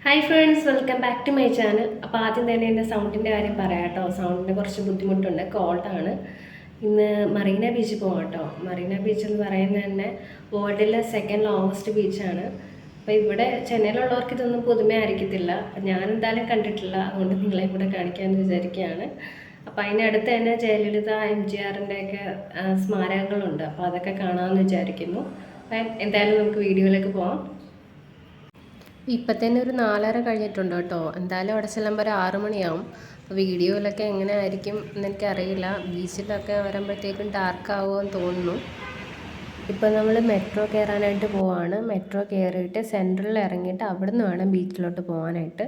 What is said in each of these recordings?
Hi friends, welcome back to my channel. അപ്പോൾ ആദ്യം തന്നെ എൻ്റെ സൗണ്ടിൻ്റെ കാര്യം പറയാം കേട്ടോ. സൗണ്ടിന് കുറച്ച് ബുദ്ധിമുട്ടുണ്ട്, കോൾഡാണ്. ഇന്ന് മറീന ബീച്ചിൽ പോകാം കേട്ടോ. മറീന ബീച്ച് എന്ന് പറയുന്നത് തന്നെ വേൾഡിലെ സെക്കൻഡ് ലോങ്ങസ്റ്റ് ബീച്ചാണ്. അപ്പോൾ ഇവിടെ ചെന്നൈയിലുള്ളവർക്ക് ഇതൊന്നും പുതുമയായിരിക്കത്തില്ല. ഞാൻ എന്തായാലും കണ്ടിട്ടില്ല, അതുകൊണ്ട് നിങ്ങളെ കൂടെ കാണിക്കാമെന്ന് വിചാരിക്കുകയാണ്. അപ്പോൾ അതിനടുത്ത് തന്നെ ജയലളിത MGRൻ്റെയൊക്കെ സ്മാരകങ്ങളുണ്ട്. അപ്പോൾ അതൊക്കെ കാണാമെന്ന് വിചാരിക്കുന്നു. എന്തായാലും നമുക്ക് വീഡിയോയിലേക്ക് പോകാം. ഇപ്പം തന്നെ ഒരു 4:30 കഴിഞ്ഞിട്ടുണ്ട് കേട്ടോ. എന്തായാലും അവിടെ ചെല്ലുമ്പോൾ ഒരു 6 മണിയാവും. അപ്പോൾ വീഡിയോയിലൊക്കെ എങ്ങനെ ആയിരിക്കും എന്നെനിക്കറിയില്ല. ബീച്ചിലൊക്കെ വരുമ്പോഴത്തേക്കും ഡാർക്ക് ആവുമെന്ന് തോന്നുന്നു. ഇപ്പം നമ്മൾ മെട്രോ കയറാനായിട്ട് പോവാണ്. മെട്രോ കയറിയിട്ട് സെൻട്രലിൽ ഇറങ്ങിയിട്ട് അവിടെ നിന്ന് വേണം ബീച്ചിലോട്ട് പോകാനായിട്ട്.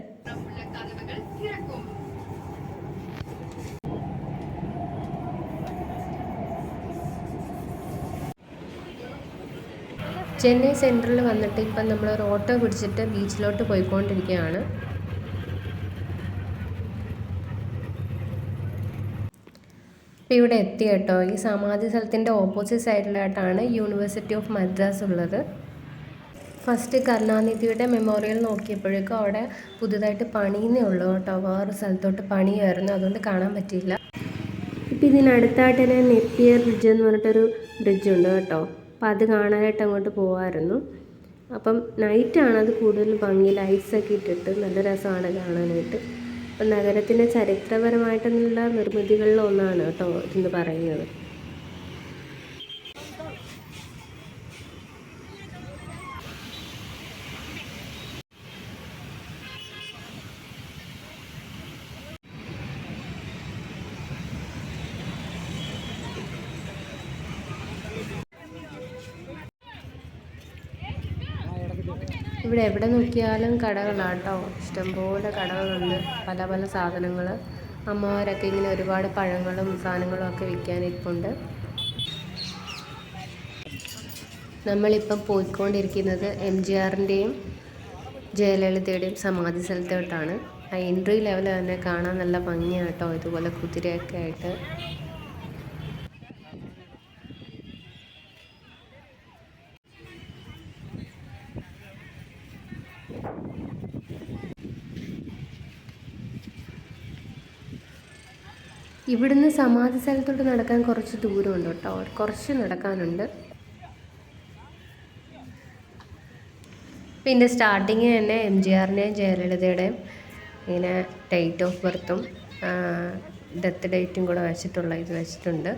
ചെന്നൈ സെൻട്രലിൽ വന്നിട്ട് ഇപ്പം നമ്മളൊരു ഓട്ടോ പിടിച്ചിട്ട് ബീച്ചിലോട്ട് പോയിക്കൊണ്ടിരിക്കുകയാണ്. ഇപ്പം ഇവിടെ എത്തി കേട്ടോ. ഈ സമാധി സ്ഥലത്തിൻ്റെ ഓപ്പോസിറ്റ് സൈഡിലായിട്ടാണ് യൂണിവേഴ്സിറ്റി ഓഫ് മദ്രാസ് ഉള്ളത്. ഫസ്റ്റ് കരുണാനിധിയുടെ മെമ്മോറിയൽ നോക്കിയപ്പോഴേക്കും അവിടെ പുതുതായിട്ട് പണിയുന്നേ ഉള്ളൂ കേട്ടോ. വേറൊരു സ്ഥലത്തോട്ട് പണിയായിരുന്നു, അതുകൊണ്ട് കാണാൻ പറ്റിയില്ല. ഇപ്പം ഇതിനടുത്തായിട്ട് തന്നെ നെപ്പിയർ ബ്രിഡ്ജ് എന്ന് പറഞ്ഞിട്ടൊരു ബ്രിഡ്ജുണ്ട് കേട്ടോ. അപ്പം അത് കാണാനായിട്ട് അങ്ങോട്ട് പോകുമായിരുന്നു. അപ്പം നൈറ്റാണ് അത് കൂടുതൽ ഭംഗി, ലൈറ്റ്സൊക്കെ ഇട്ടിട്ട് നല്ല രസമാണ് കാണാനായിട്ട്. അപ്പം നഗരത്തിൻ്റെ ചരിത്രപരമായിട്ടുള്ള നിർമ്മിതികളിൽ ഒന്നാണ് കേട്ടോ ഇതെന്ന് പറയുന്നത്. ഇവിടെ എവിടെ നോക്കിയാലും കടകളാണ് കേട്ടോ. ഇഷ്ടംപോലെ കടകളുണ്ട്, പല പല സാധനങ്ങൾ. അമ്മമാരൊക്കെ ഇങ്ങനെ ഒരുപാട് പഴങ്ങളും സാധനങ്ങളും ഒക്കെ വിൽക്കാനിരിപ്പുണ്ട്. നമ്മളിപ്പം പോയിക്കൊണ്ടിരിക്കുന്നത് MGRൻ്റെയും ജയലളിതയുടെയും സമാധി സ്ഥലത്തോട്ടാണ്. ആ എൻട്രി ലെവൽ തന്നെ കാണാൻ നല്ല ഭംഗിയാണ് കേട്ടോ. ഇതുപോലെ കുതിരയൊക്കെ ആയിട്ട്. ഇവിടുന്ന് സമാധി സ്ഥലത്തോട്ട് നടക്കാൻ കുറച്ച് ദൂരമുണ്ട് കേട്ടോ, കുറച്ച് നടക്കാനുണ്ട്. പിന്നെ സ്റ്റാർട്ടിങ് തന്നെ MGRൻ്റെയും ജയലളിതയുടെയും ഇങ്ങനെ ഡേറ്റ് ഓഫ് ബർത്തും ഡെത്ത് ഡേറ്റും കൂടെ ഇത് വെച്ചിട്ടുണ്ട്.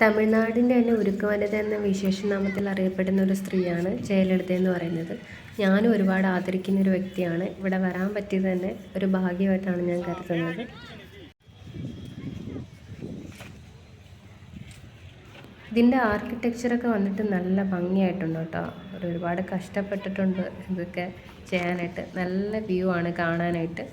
തമിഴ്നാടിൻ്റെ തന്നെ ഉരുക്കുവനിത എന്ന വിശേഷനാമത്തിൽ അറിയപ്പെടുന്ന ഒരു സ്ത്രീയാണ് ജയലളിത എന്ന് പറയുന്നത്. ഞാനും ഒരുപാട് ആദരിക്കുന്ന ഒരു വ്യക്തിയാണ്. ഇവിടെ വരാൻ പറ്റിയത് തന്നെ ഒരു ഭാഗ്യമായിട്ടാണ് ഞാൻ കരുതുന്നത്. ഇതിൻ്റെ ആർക്കിടെക്ചറൊക്കെ വന്നിട്ട് നല്ല ഭംഗിയായിട്ടുണ്ട് കേട്ടോ. ഒരുപാട് കഷ്ടപ്പെട്ടിട്ടുണ്ട് ഇതൊക്കെ ചെയ്യാനായിട്ട്. നല്ല വ്യൂ ആണ് കാണാനായിട്ട്.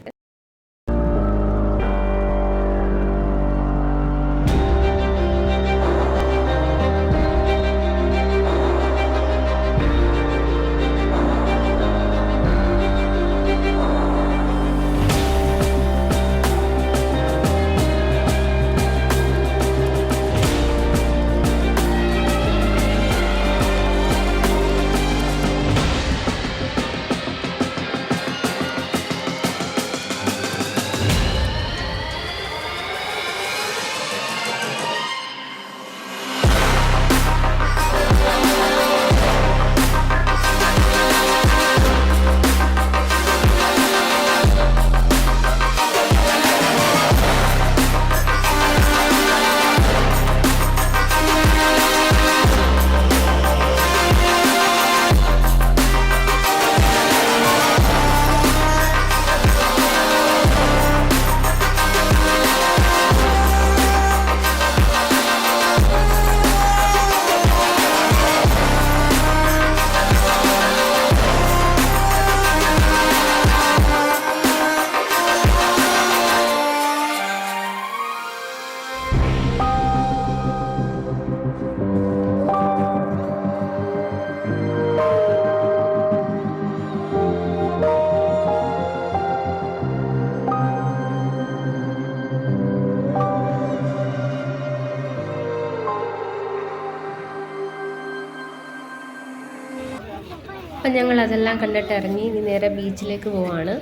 അപ്പം ഞങ്ങൾ അതെല്ലാം കണ്ടിട്ട് ഇറങ്ങി ഇനി നേരെ ബീച്ചിലേക്ക് പോവാണ്.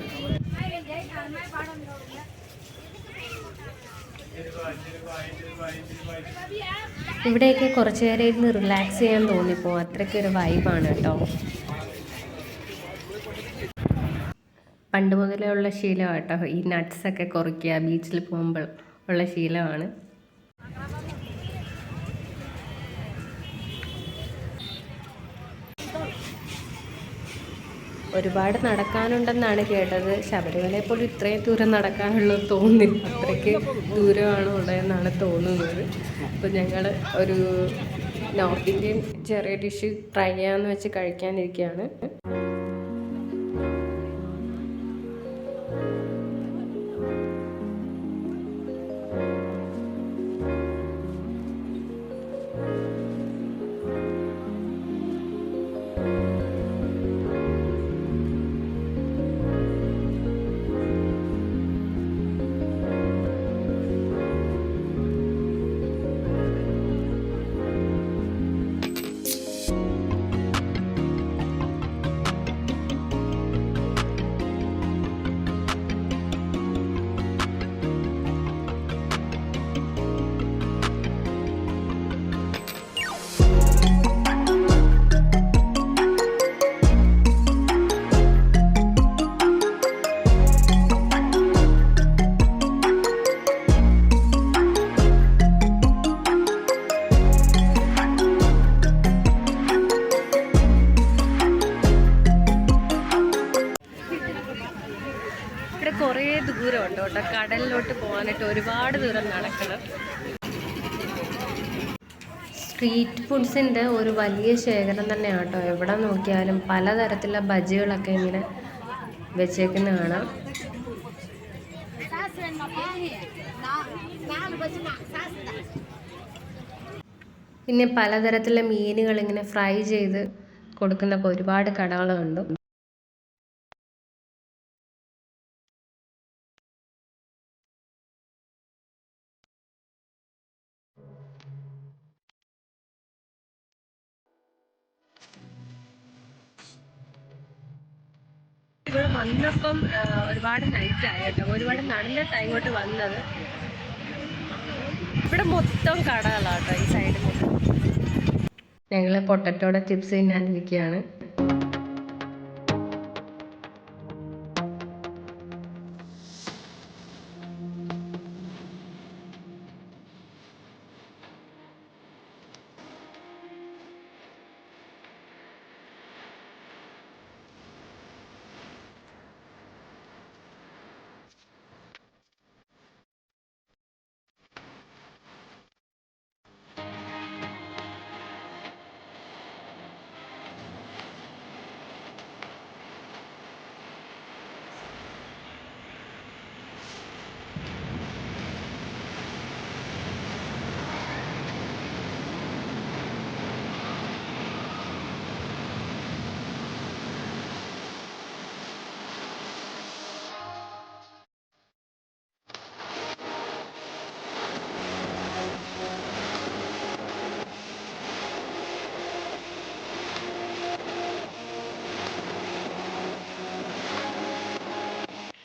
ഇവിടെയൊക്കെ കുറച്ച് നേരം ഇരുന്ന് റിലാക്സ് ചെയ്യാൻ തോന്നിപ്പോവും, അത്രയ്ക്കൊരു വൈബാണ് കേട്ടോ. പണ്ട് മുതലേ ഉള്ള ശീലമാണ് കേട്ടോ ഈ നട്ട്സൊക്കെ കുറയ്ക്കുക, ബീച്ചിൽ പോകുമ്പോൾ ഉള്ള ശീലമാണ്. ഒരുപാട് നടക്കാനുണ്ടെന്നാണ് കേട്ടത്. ശബരിമലയെ പോലും ഇത്രയും ദൂരം നടക്കാനുള്ളത് തോന്നുന്നില്ല, അത്രയ്ക്ക് ദൂരമാണ് ഉള്ളതെന്നാണ് തോന്നുന്നത്. അപ്പോൾ ഞങ്ങൾ ഒരു നോർത്ത് ഇന്ത്യൻ ചെറിയ ഡിഷ് ട്രൈ ചെയ്യാമെന്ന് വെച്ച് കഴിക്കാനിരിക്കുകയാണ്. ഇവിടെ കുറേ ദൂരമുണ്ട് കേട്ടോ, കടലിലോട്ട് പോകാനായിട്ട് ഒരുപാട് ദൂരം നടക്കണം. സ്ട്രീറ്റ് ഫുഡ്സിൻ്റെ ഒരു വലിയ ശേഖരം തന്നെയാണ് കേട്ടോ. എവിടെ നോക്കിയാലും പലതരത്തിലുള്ള ബജികളൊക്കെ ഇങ്ങനെ വെച്ചേക്കുന്ന കാണാം. പിന്നെ പലതരത്തിലുള്ള മീനുകൾ ഇങ്ങനെ ഫ്രൈ ചെയ്ത് കൊടുക്കുന്ന ഒരുപാട് കടകളുണ്ട്. ഇവിടെ വന്നപ്പം ഒരുപാട് നൈറ്റായി കേട്ടോ, ഒരുപാട് നടന്നിട്ടാണ് ഇങ്ങോട്ട് വന്നത്. ഇവിടെ മൊത്തം കടകളാട്ടോ, ഈ സൈഡ് മൊത്തം. ഞങ്ങൾ പൊട്ടറ്റോടെ ചിപ്സ് തിന്നാനിരിക്കുകയാണ്.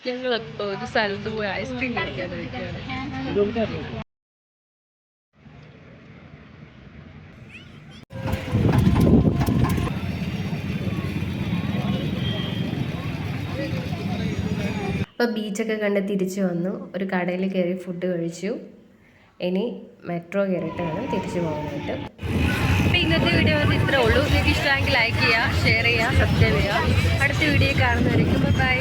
ഞങ്ങളിപ്പോൾ ഒരു സ്ഥലത്ത് പോയി ഐസ്ക്രീം കഴിക്കാനിരിക്കുകയാണ്. അപ്പോൾ ബീച്ചൊക്കെ കണ്ട് തിരിച്ചു വന്നു, ഒരു കടയിൽ കയറി ഫുഡ് കഴിച്ചു. ഇനി മെട്രോ കയറിയിട്ട് വേണം തിരിച്ചു പോകാനായിട്ട്. അപ്പോൾ ഇന്നത്തെ വീഡിയോ ഇത്രേ ഉള്ളൂ. നിങ്ങൾക്ക് ഇഷ്ടമെങ്കിൽ ലൈക്ക് ചെയ്യുക, ഷെയർ ചെയ്യുക, സബ്സ്ക്രൈബ് ചെയ്യുക. അടുത്ത വീഡിയോ കാണുന്നവരേക്കും ബൈ.